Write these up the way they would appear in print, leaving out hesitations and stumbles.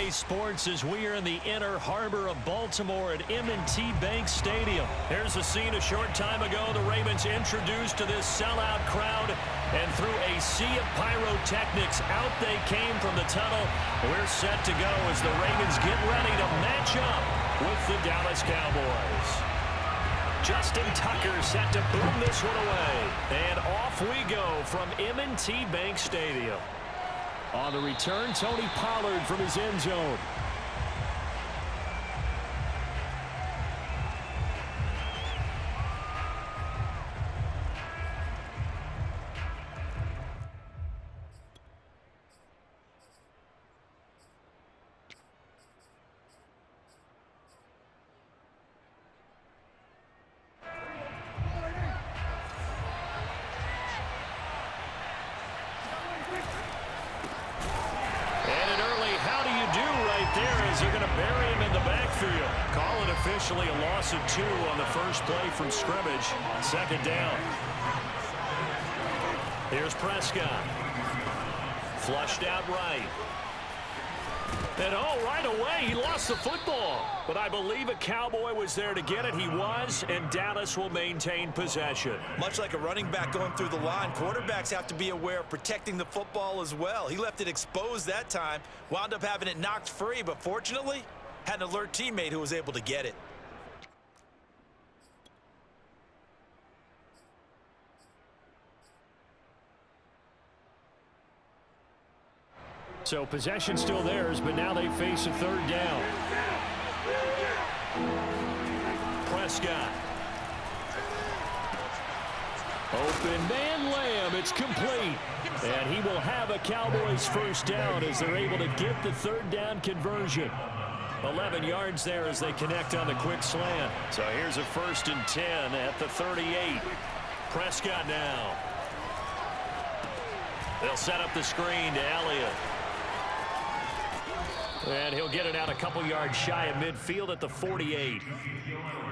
Friday sports as we are in the inner harbor of Baltimore at M&T Bank Stadium. Here's a scene a short time ago. The Ravens introduced to this sellout crowd, and through a sea of pyrotechnics, out they came from the tunnel. We're set to go as the Ravens get ready to match up with the Dallas Cowboys. Justin Tucker set to boom this one away. And off we go from M&T Bank Stadium. On the return, Tony Pollard from his end zone. They're going to bury him in the backfield. Call it officially a loss of 2 on the first play from scrimmage. Second down. Here's Prescott. Flushed out right. And right away, he lost the football. But I believe a Cowboy was there to get it. He was, and Dallas will maintain possession. Much like a running back going through the line, quarterbacks have to be aware of protecting the football as well. He left it exposed that time, wound up having it knocked free, but fortunately, had an alert teammate who was able to get it. So possession still theirs, but now they face a third down. Prescott. Open man Lamb. It's complete. And he will have a Cowboys first down as they're able to get the third down conversion. 11 yards there as they connect on the quick slant. So here's a 1st and 10 at the 38. Prescott now. They'll set up the screen to Elliott. And he'll get it out a couple yards shy of midfield at the 48.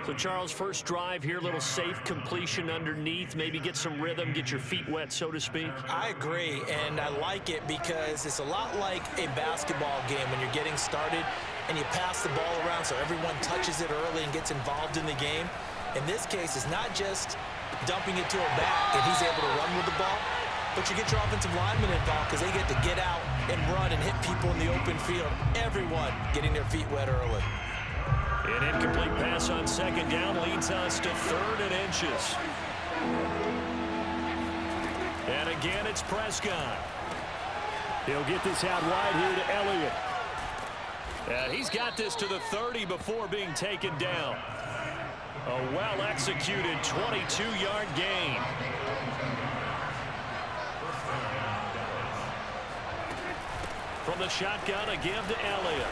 So, Charles, first drive here, little safe completion underneath. Maybe get some rhythm, get your feet wet, so to speak. I agree, and I like it because it's a lot like a basketball game when you're getting started and you pass the ball around so everyone touches it early and gets involved in the game. In this case, it's not just dumping it to a back and he's able to run with the ball, but you get your offensive linemen involved because they get to get out and run and hit people in the open field. Everyone getting their feet wet early. An incomplete pass on second down leads us to 3rd and inches. And again, it's Prescott. He'll get this out wide here to Elliott. And he's got this to the 30 before being taken down. A well-executed 22-yard gain. From the shotgun, a give to Elliott.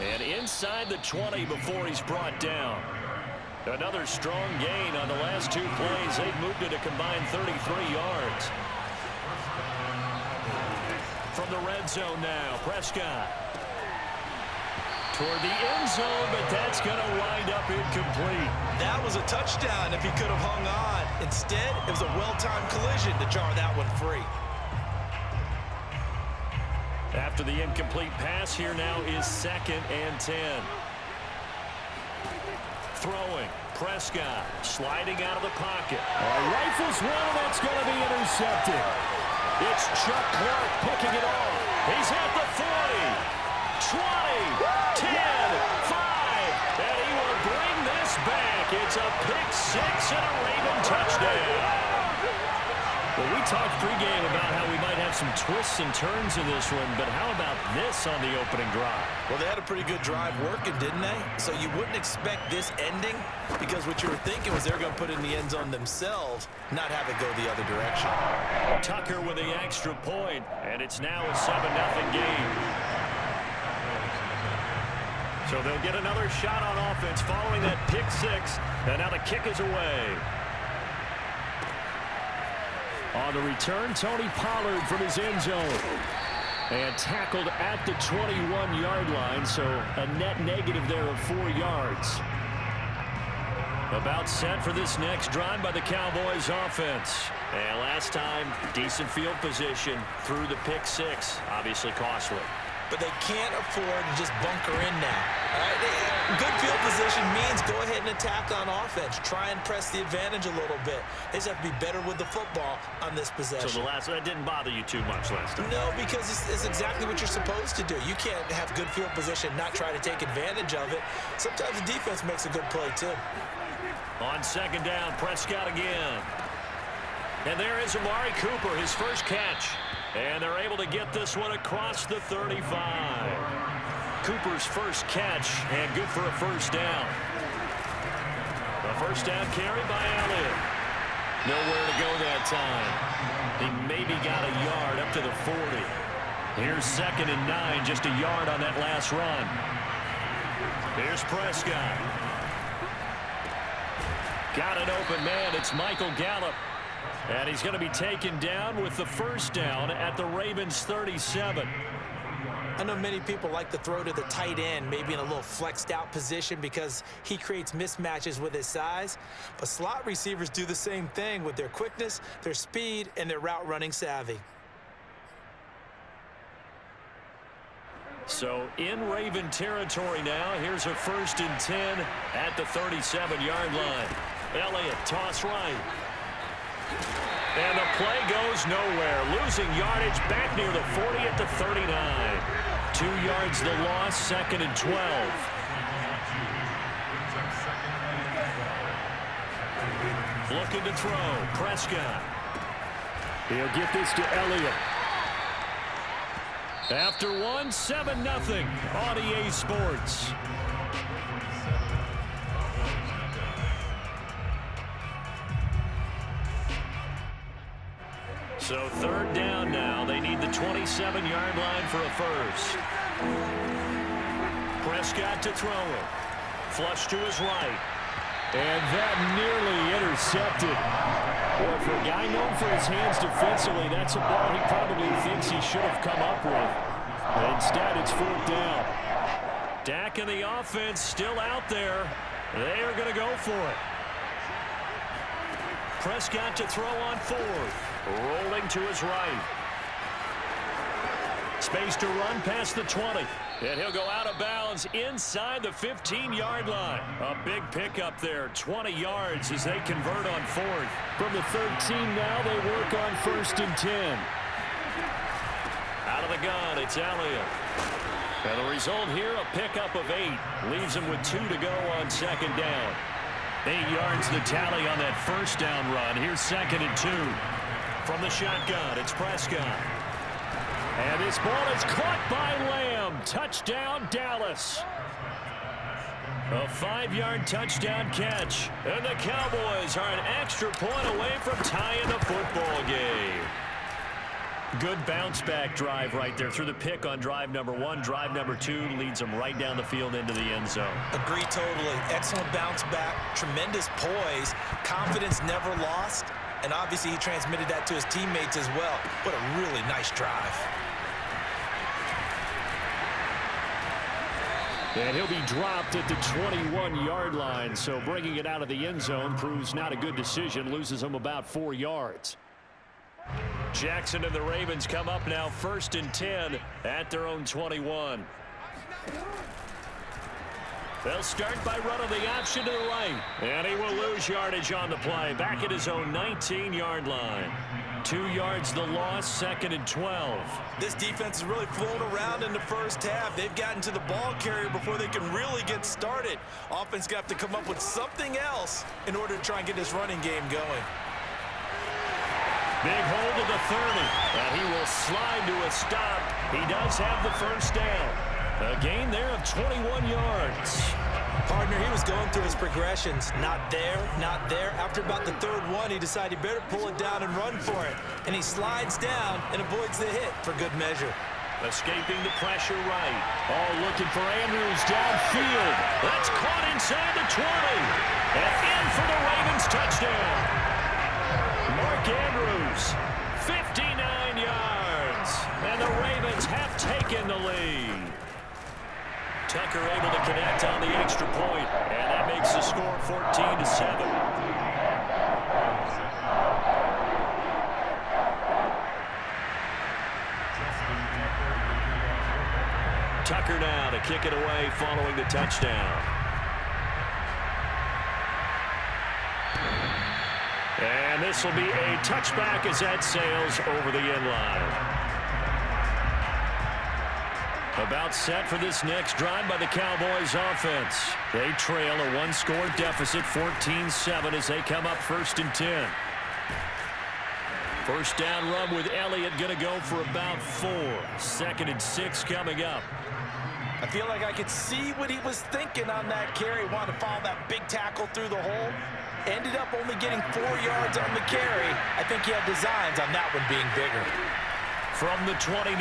And inside the 20 before he's brought down. Another strong gain on the last 2 plays. They've moved it a combined 33 yards. From the red zone now, Prescott. Toward the end zone, but that's going to wind up incomplete. That was a touchdown if he could have hung on. Instead, it was a well-timed collision to jar that one free. After the incomplete pass, here now is 2nd and 10. Throwing, Prescott sliding out of the pocket. Rifles one, that's going to be intercepted. It's Chuck Clark picking it off. He's at the 40, 20, 10, 5, and he will bring this back. It's a pick-6 and a Raven touchdown. Well, we talked pregame about how we might have some twists and turns in this one, but how about this on the opening drive? Well, they had a pretty good drive working, didn't they? So you wouldn't expect this ending because what you were thinking was they were going to put it in the end zone themselves, not have it go the other direction. Tucker with the extra point, and it's now a 7-0 game. So they'll get another shot on offense following that pick-6, and now the kick is away. On the return, Tony Pollard from his end zone. And tackled at the 21-yard line, so a net negative there of 4 yards. About set for this next drive by the Cowboys offense. And last time, decent field position through the pick six. Obviously costly. But they can't afford to just bunker in now. All right? Good field position means go ahead and attack on offense. Try and press the advantage a little bit. They just have to be better with the football on this possession. So that didn't bother you too much last time? No, because it's exactly what you're supposed to do. You can't have good field position, not try to take advantage of it. Sometimes the defense makes a good play, too. On second down, Prescott again. And there is Amari Cooper, his first catch. And they're able to get this one across the 35. Cooper's first catch, and good for a first down. A first down carry by Elliott. Nowhere to go that time. He maybe got a yard up to the 40. Here's 2nd and 9, just a yard on that last run. Here's Prescott. Got an open man. It's Michael Gallup. And he's going to be taken down with the first down at the Ravens' 37. I know many people like to throw to the tight end, maybe in a little flexed out position because he creates mismatches with his size. But slot receivers do the same thing with their quickness, their speed, and their route running savvy. So in Raven territory now, here's a 1st and 10 at the 37-yard line. Elliott, toss right. And the play goes nowhere. Losing yardage back near the 40 at the 39. 2 yards the loss, 2nd and 12. Looking to throw. Prescott. He'll get this to Elliott. After one, 7-0 on EA Sports. So 3rd down now. They need the 27-yard line for a first. Prescott to throw it. Flush to his right. And that nearly intercepted. Well, for a guy known for his hands defensively, that's a ball he probably thinks he should have come up with. Instead, it's 4th down. Dak and the offense still out there. They are going to go for it. Prescott to throw on 4th. Rolling to his right. Space to run past the 20. And he'll go out of bounds inside the 15-yard line. A big pickup there, 20 yards as they convert on 4th. From the 13 now, they work on 1st and 10. Out of the gun, it's Elliott. And the result here, a pickup of 8. Leaves him with 2 to go on 2nd down. 8 yards the tally on that first down run. Here's 2nd and 2. From the shotgun, it's Prescott. And this ball is caught by Lamb. Touchdown, Dallas. A 5-yard touchdown catch. And the Cowboys are an extra point away from tying the football game. Good bounce-back drive right there through the pick on drive number 1. Drive number 2 leads them right down the field into the end zone. Agree totally. Excellent bounce-back, tremendous poise, confidence never lost, and obviously he transmitted that to his teammates as well. What a really nice drive. And he'll be dropped at the 21-yard line, so bringing it out of the end zone proves not a good decision, loses him about 4 yards. Jackson and the Ravens come up now 1st and 10 at their own 21. They'll start by running the option to the right. And he will lose yardage on the play. Back at his own 19-yard line. 2 yards the loss, 2nd and 12. This defense is really flown around in the first half. They've gotten to the ball carrier before they can really get started. Offense got to come up with something else in order to try and get this running game going. Big hold of the 30. And he will slide to a stop. He does have the first down. A gain there of 21 yards. Partner, he was going through his progressions. Not there, not there. After about the 3rd one, he decided he better pull it down and run for it. And he slides down and avoids the hit for good measure. Escaping the pressure right. Oh, looking for Andrews downfield. That's caught inside the 20. And in for the Ravens touchdown. Mark Andrews, 59 yards. And the Ravens have taken the lead. Tucker able to connect on the extra point, and that makes the score 14-7. Tucker now to kick it away following the touchdown. And this will be a touchback as that sails over the end line. About set for this next drive by the Cowboys offense. They trail a one-score deficit, 14-7, as they come up 1st and 10. First down run with Elliott going to go for about 4. 2nd and 6 coming up. I feel like I could see what he was thinking on that carry. Wanted to follow that big tackle through the hole. Ended up only getting 4 yards on the carry. I think he had designs on that one being bigger. From the 29,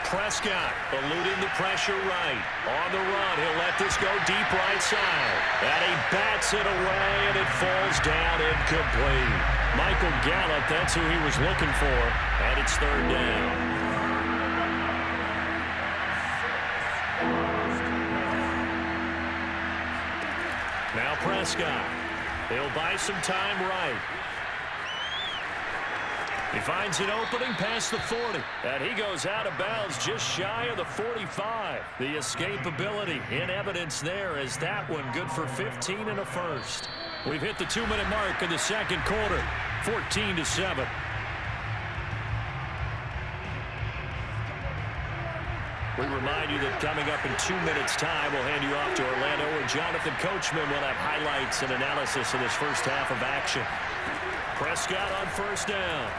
Prescott eluding the pressure right. On the run, he'll let this go deep right side. And he bats it away, and it falls down incomplete. Michael Gallup, that's who he was looking for, and it's 3rd down. Now Prescott. He'll buy some time right. He finds an opening past the 40. And he goes out of bounds just shy of the 45. The escapability in evidence there as that one good for 15 and a first. We've hit the 2-minute mark in the second quarter. 14-7. We remind you that coming up in 2 minutes' time, we'll hand you off to Orlando, where Jonathan Coachman will have highlights and analysis of this first half of action. Prescott on 1st down.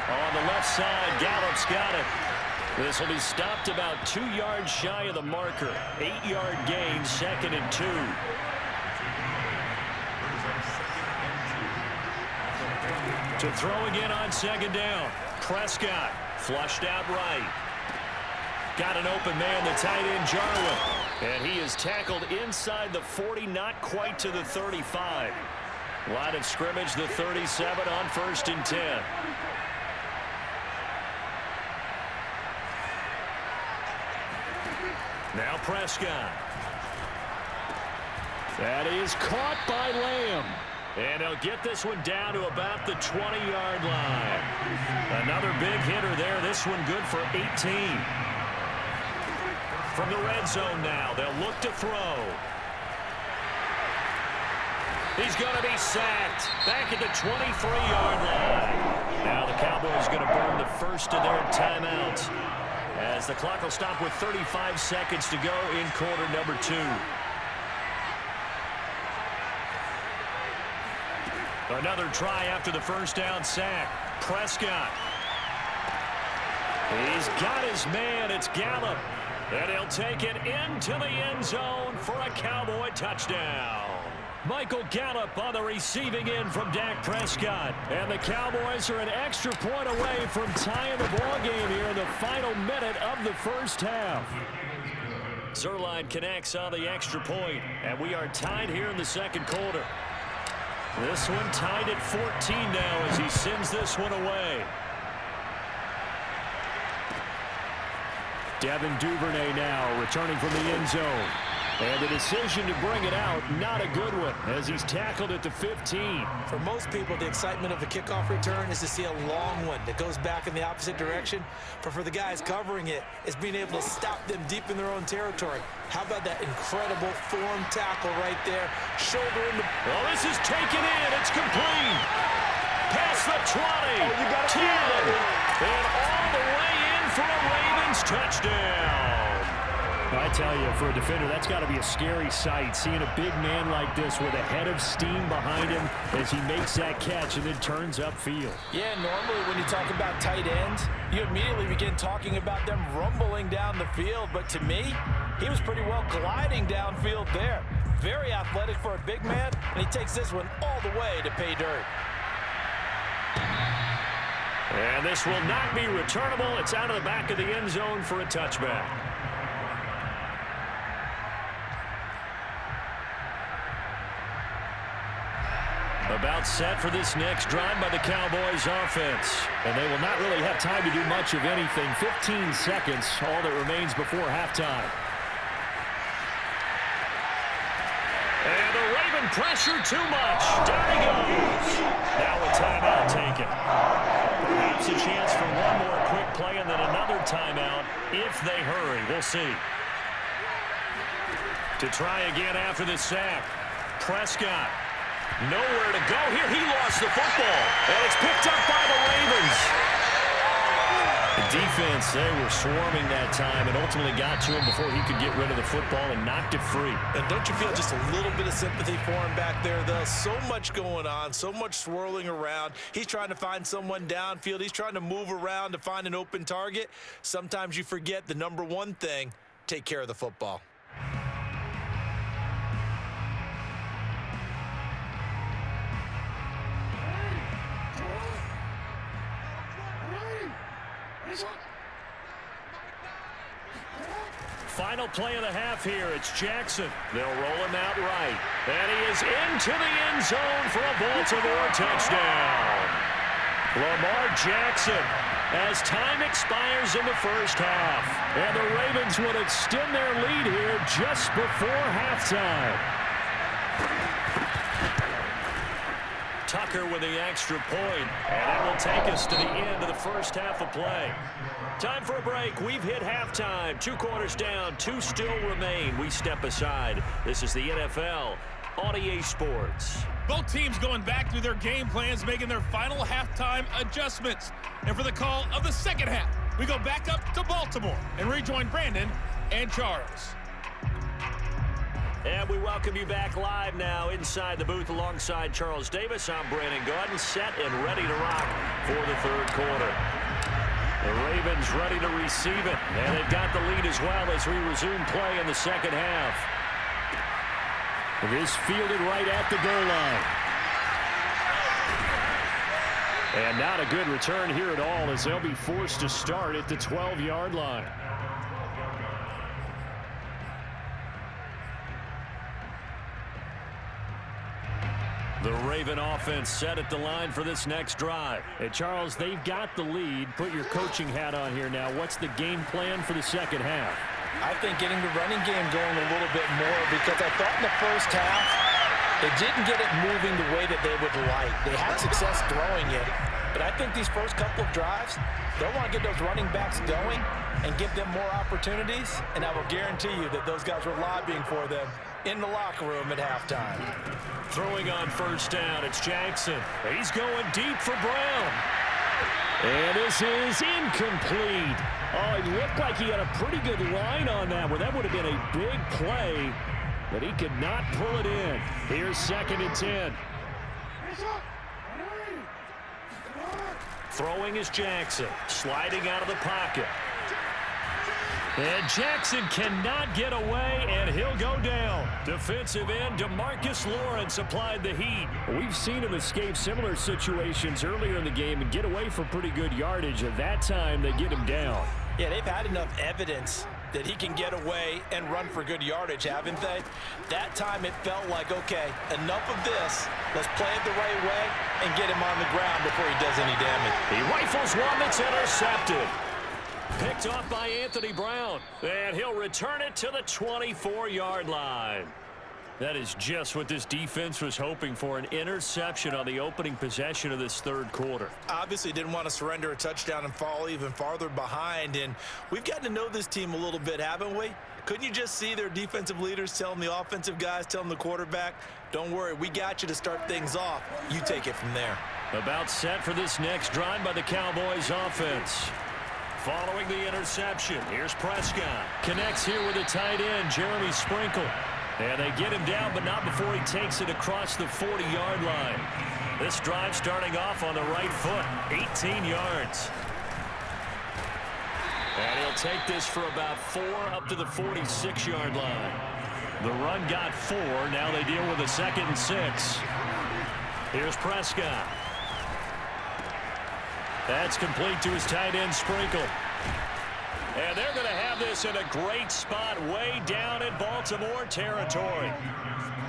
On the left side, Gallup's got it. This will be stopped about 2 yards shy of the marker. 8-yard gain, 2nd and 2. To throw again on 2nd down. Prescott flushed out right. Got an open man, the tight end, Jarwin. And he is tackled inside the 40, not quite to the 35. Line of scrimmage, the 37 on 1st and 10. Now Prescott. That is caught by Lamb. And they'll get this one down to about the 20-yard line. Another big hitter there. This one good for 18. From the red zone now, they'll look to throw. He's going to be sacked back at the 23-yard line. Now the Cowboys going to burn the first of their timeouts as the clock will stop with 35 seconds to go in quarter number 2. Another try after the first down sack. Prescott. He's got his man. It's Gallup. And he'll take it into the end zone for a Cowboy touchdown. Michael Gallup on the receiving end from Dak Prescott. And the Cowboys are an extra point away from tying the ball game here in the final minute of the first half. Zerline connects on the extra point, and we are tied here in the second quarter. This one tied at 14 now as he sends this one away. Devin Duvernay now returning from the end zone. And the decision to bring it out, not a good one, as he's tackled at the 15. For most people, the excitement of the kickoff return is to see a long one that goes back in the opposite direction. But for the guys covering it, it's being able to stop them deep in their own territory. How about that incredible form tackle right there? Shoulder in the... Well, this is taken in. It's complete. Past the 20. 10. And all the way in for a Ravens touchdown. I tell you, for a defender, that's got to be a scary sight, seeing a big man like this with a head of steam behind him as he makes that catch and then turns upfield. Yeah, normally when you talk about tight ends, you immediately begin talking about them rumbling down the field. But to me, he was pretty well gliding downfield there. Very athletic for a big man, and he takes this one all the way to pay dirt. And this will not be returnable. It's out of the back of the end zone for a touchback. About set for this next drive by the Cowboys offense. And they will not really have time to do much of anything. 15 seconds, all that remains before halftime. And the Raven pressure too much. Down he goes. Now a timeout taken. Perhaps a chance for one more quick play and then another timeout if they hurry. We'll see. To try again after the sack. Prescott. Nowhere to go here. He lost the football. And it's picked up by the Ravens. The defense, they were swarming that time and ultimately got to him before he could get rid of the football and knocked it free. And don't you feel just a little bit of sympathy for him back there, though? So much going on, so much swirling around. He's trying to find someone downfield. He's trying to move around to find an open target. Sometimes you forget the number one thing, take care of the football. Final play of the half here. It's Jackson. They'll roll him out right. And he is into the end zone for a Baltimore touchdown. Lamar Jackson as time expires in the first half. And the Ravens would extend their lead here just before halftime. Tucker with the extra point, and that will take us to the end of the first half of play. Time for a break. We've hit halftime. 2 quarters down, 2 still remain. We step aside. This is the NFL on EA Sports. Both teams going back through their game plans, making their final halftime adjustments. And for the call of the second half, we go back up to Baltimore and rejoin Brandon and Charles. And we welcome you back live now inside the booth alongside Charles Davis. I'm Brandon Gaudin, set and ready to rock for the third quarter. The Ravens ready to receive it, and they've got the lead as well as we resume play in the second half. This fielded right at the goal line. And not a good return here at all as they'll be forced to start at the 12-yard line. The Raven offense set at the line for this next drive. Hey, Charles, they've got the lead. Put your coaching hat on here now. What's the game plan for the second half? I think getting the running game going a little bit more because I thought in the first half they didn't get it moving the way that they would like. They had success throwing it, but I think these first couple of drives, they'll want to get those running backs going and give them more opportunities, and I will guarantee you that those guys were lobbying for them in the locker room at halftime. Throwing on first down, it's Jackson. He's going deep for Brown. And this is incomplete. Oh, it looked like he had a pretty good line on that one. That would have been a big play, but he could not pull it in. Here's 2nd and 10. Throwing is Jackson, sliding out of the pocket. And Jackson cannot get away, and he'll go down. Defensive end DeMarcus Lawrence applied the heat. We've seen him escape similar situations earlier in the game and get away for pretty good yardage. At that time, they get him down. Yeah, they've had enough evidence that he can get away and run for good yardage, haven't they? That time it felt like, okay, enough of this. Let's play it the right way and get him on the ground before he does any damage. He rifles one that's intercepted. Picked off by Anthony Brown. And he'll return it to the 24-yard line. That is just what this defense was hoping for, an interception on the opening possession of this third quarter. Obviously didn't want to surrender a touchdown and fall even farther behind. And we've gotten to know this team a little bit, haven't we? Couldn't you just see their defensive leaders telling the offensive guys, telling the quarterback, don't worry, we got you to start things off. You take it from there. About set for this next drive by the Cowboys offense. Following the interception, here's Prescott. Connects here with a tight end, Jeremy Sprinkle. And they get him down, but not before he takes it across the 40-yard line. This drive starting off on the right foot, 18 yards. And he'll take this for about 4 up to the 46-yard line. The run got 4. Now they deal with a 2nd and 6. Here's Prescott. That's complete to his tight end, Sprinkle. And they're going to have this in a great spot way down in Baltimore territory.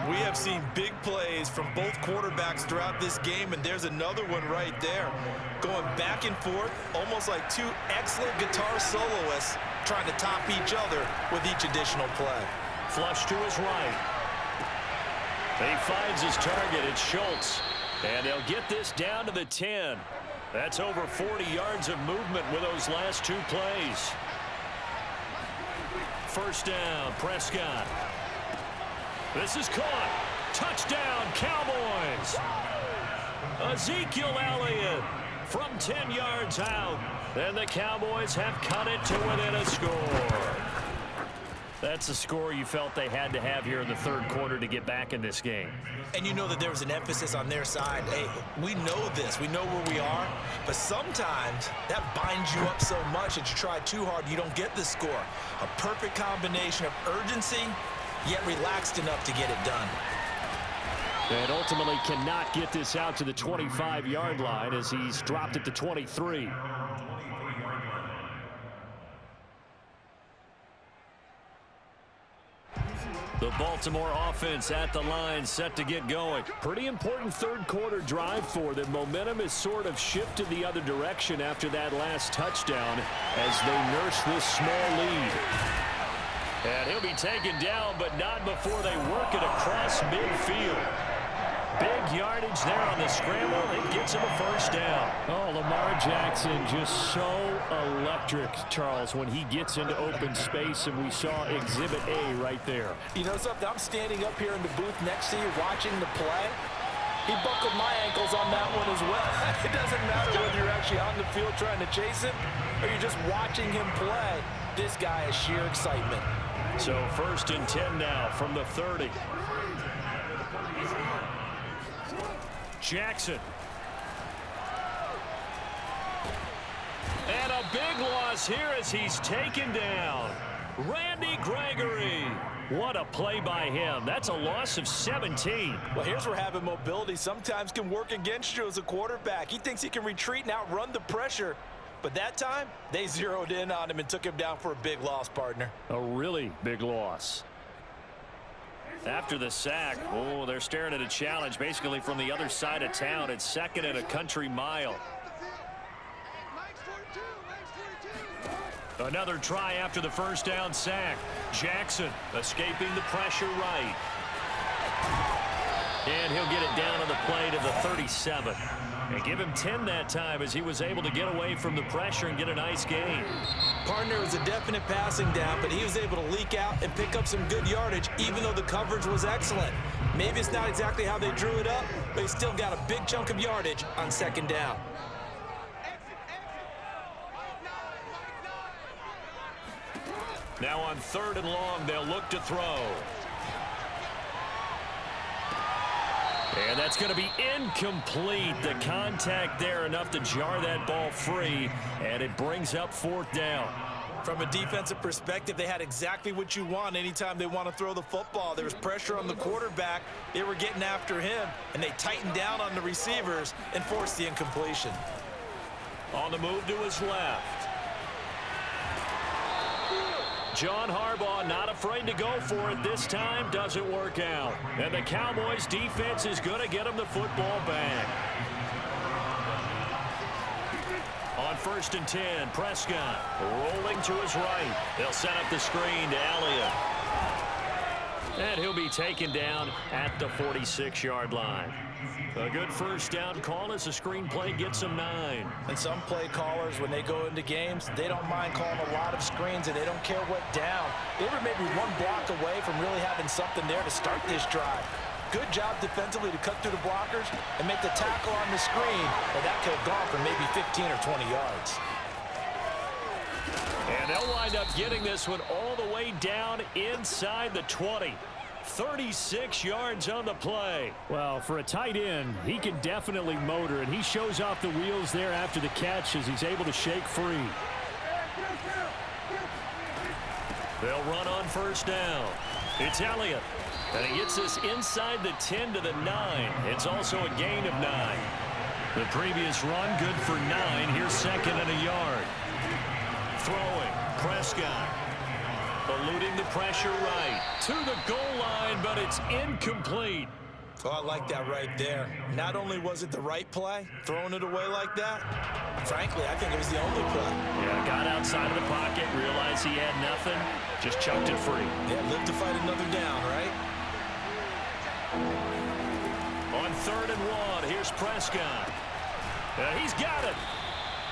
We have seen big plays from both quarterbacks throughout this game, and there's another one right there. Going back and forth, almost like 2 excellent guitar soloists trying to top each other with each additional play. Flush to his right. He finds his target. It's Schultz. And they'll get this down to the 10. That's over 40 yards of movement with those last two plays. First down, Prescott. This is caught. Touchdown, Cowboys. Ezekiel Elliott from 10 yards out. And the Cowboys have cut it to within a score. That's a score you felt they had to have here in the third quarter to get back in this game. And you know that there was an emphasis on their side. Hey, we know this. We know where we are. But sometimes that binds you up so much that you try too hard, you don't get the score. A perfect combination of urgency, yet relaxed enough to get it done. And ultimately cannot get this out to the 25-yard line as he's dropped it to 23. The Baltimore offense at the line, set to get going. Pretty important third quarter drive for them. Momentum has sort of shifted the other direction after that last touchdown as they nurse this small lead. And he'll be taken down, but not before they work it across midfield. Big yardage there on the scramble. It gets him a first down. Oh, Lamar Jackson just so electric, Charles, when he gets into open space, and we saw Exhibit A right there. You know something? I'm standing up here in the booth next to you watching the play. He buckled my ankles on that one as well. It doesn't matter whether you're actually on the field trying to chase him or you're just watching him play. This guy is sheer excitement. So 1st and 10 now from the 30. Jackson. And a big loss here as he's taken down. Randy Gregory. What a play by him. That's a loss of 17. Well, here's where having mobility sometimes can work against you as a quarterback. He thinks he can retreat and outrun the pressure. But that time, they zeroed in on him and took him down for a big loss, partner. A really big loss. After the sack, oh, they're staring at a challenge basically from the other side of town. It's 2nd and a country mile. Another try after the first down sack. Jackson escaping the pressure right. And he'll get it down on the play to the 37. And give him 10 that time as he was able to get away from the pressure and get a nice gain. Partner, was a definite passing down, but he was able to leak out and pick up some good yardage, even though the coverage was excellent. Maybe it's not exactly how they drew it up, but he still got a big chunk of yardage on 2nd down. Now on 3rd and long, they'll look to throw. And that's going to be incomplete. The contact there enough to jar that ball free, and it brings up 4th down. From a defensive perspective, they had exactly what you want anytime they want to throw the football. There was pressure on the quarterback. They were getting after him, and they tightened down on the receivers and forced the incompletion. On the move to his left. John Harbaugh not afraid to go for it this time. Doesn't work out. And the Cowboys defense is going to get him the football back. On 1st and 10, Prescott rolling to his right. They'll set up the screen to Elliott. And he'll be taken down at the 46-yard line. A good first down call as the screen play gets them 9. And some play callers, when they go into games, they don't mind calling a lot of screens, and they don't care what down. They were maybe one block away from really having something there to start this drive. Good job defensively to cut through the blockers and make the tackle on the screen, or that could have gone for maybe 15 or 20 yards. And they'll wind up getting this one all the way down inside the 20. 36 yards on the play. Well, for a tight end, he can definitely motor, and he shows off the wheels there after the catch as he's able to shake free. They'll run on 1st down. It's Elliott. And he gets this inside the 10 to the 9. It's also a gain of 9. The previous run good for 9. Here's 2nd and a yard. Throwing. Prescott. Eluding the pressure right. To the goal line, but it's incomplete. Oh, I like that right there. Not only was it the right play, throwing it away like that, frankly, I think it was the only play. Yeah, got outside of the pocket, realized he had nothing, just chucked it free. Yeah, live to fight another down, right? On 3rd and 1, here's Prescott. He's got it.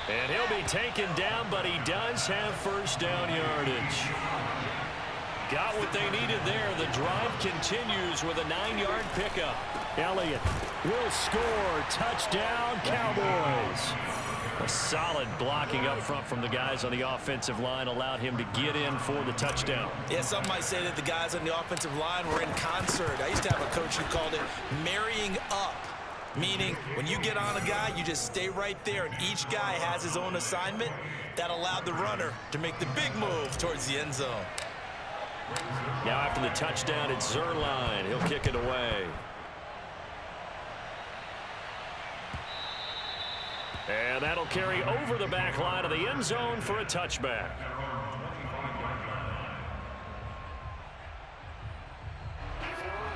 And he'll be taken down, but he does have first down yardage. Got what they needed there. The drive continues with a 9-yard pickup. Elliott will score. Touchdown, Cowboys. A solid blocking up front from the guys on the offensive line allowed him to get in for the touchdown. Yeah, some might say that the guys on the offensive line were in concert. I used to have a coach who called it marrying up, meaning when you get on a guy, you just stay right there, and each guy has his own assignment. That allowed the runner to make the big move towards the end zone. Now after the touchdown, it's Zuerlein. He'll kick it away. And that'll carry over the back line of the end zone for a touchback.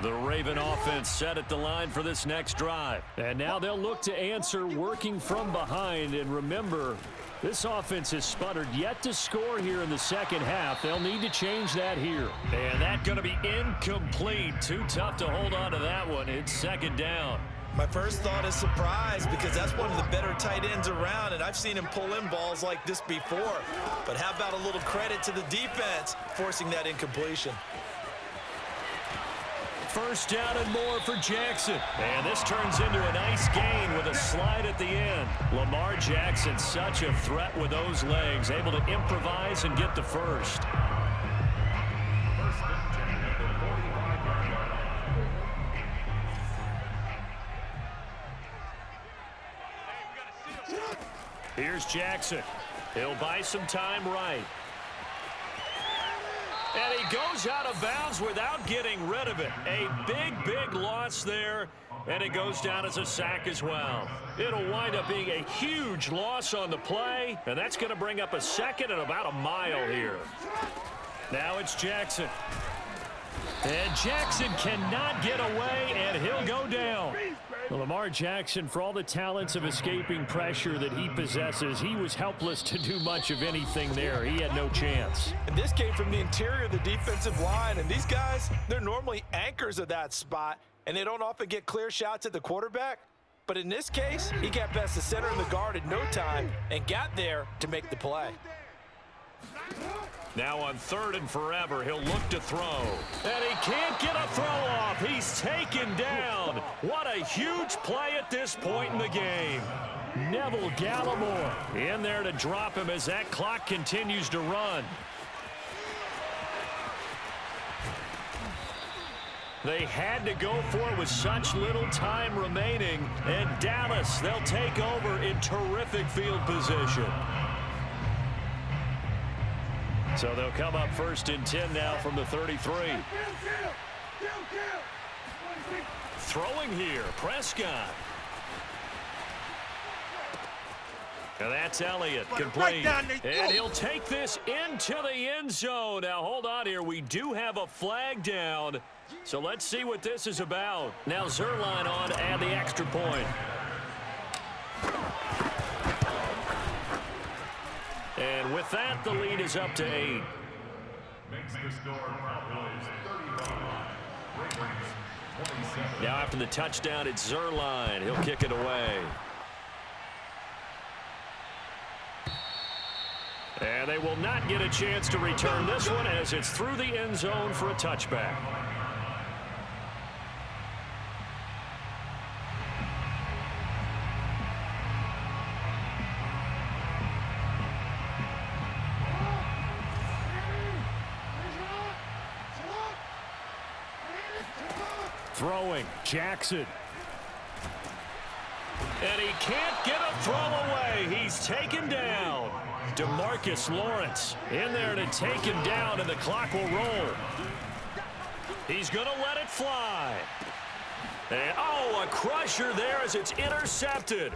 The Raven offense set at the line for this next drive. And now they'll look to answer working from behind. And remember, this offense has sputtered yet to score here in the second half. They'll need to change that here. And that's going to be incomplete. Too tough to hold on to that one. It's second down. My first thought is surprise, because that's one of the better tight ends around, and I've seen him pull in balls like this before. But how about a little credit to the defense forcing that incompletion? First down and more for Jackson. And this turns into a nice gain with a slide at the end. Lamar Jackson, such a threat with those legs, able to improvise and get the first. Here's Jackson. He'll buy some time right. And he goes out of bounds without getting rid of it. A big loss there, and it goes down as a sack as well. It'll wind up being a huge loss on the play, and that's going to bring up a second and about a mile here. Now it's Jackson. And Jackson cannot get away, and he'll go down. Well, Lamar Jackson, for all the talents of escaping pressure that he possesses, he was helpless to do much of anything there. He had no chance. And this came from the interior of the defensive line, and these guys, they're normally anchors of that spot, and they don't often get clear shots at the quarterback. But in this case, he got past the center and the guard in no time and got there to make the play. Now on 3rd and forever, he'll look to throw. And he can't get a throw off. He's taken down. What a huge play at this point in the game. Neville Gallimore in there to drop him as that clock continues to run. They had to go for it with such little time remaining. And Dallas, they'll take over in terrific field position. So they'll come up 1st and 10 now from the 33. Throwing here, Prescott. And that's Elliott, complete. And he'll take this into the end zone. Now, hold on here. We do have a flag down. So let's see what this is about. Now Zuerlein on to add the extra point. And with that, the lead is up to 8. Now after the touchdown, it's Zuerlein. He'll kick it away. And they will not get a chance to return this one as it's through the end zone for a touchback. Throwing, Jackson. And he can't get a throw away. He's taken down. DeMarcus Lawrence in there to take him down, and the clock will roll. He's going to let it fly. And, oh, a crusher there as it's intercepted.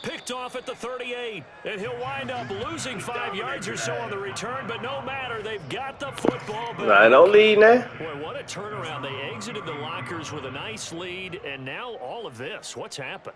Picked off at the 38, and he'll wind up losing 5 yards or so on the return, but no matter, they've got the football back. I don't lead now. Boy, what a turnaround. They exited the lockers with a nice lead, and now all of this. What's happened?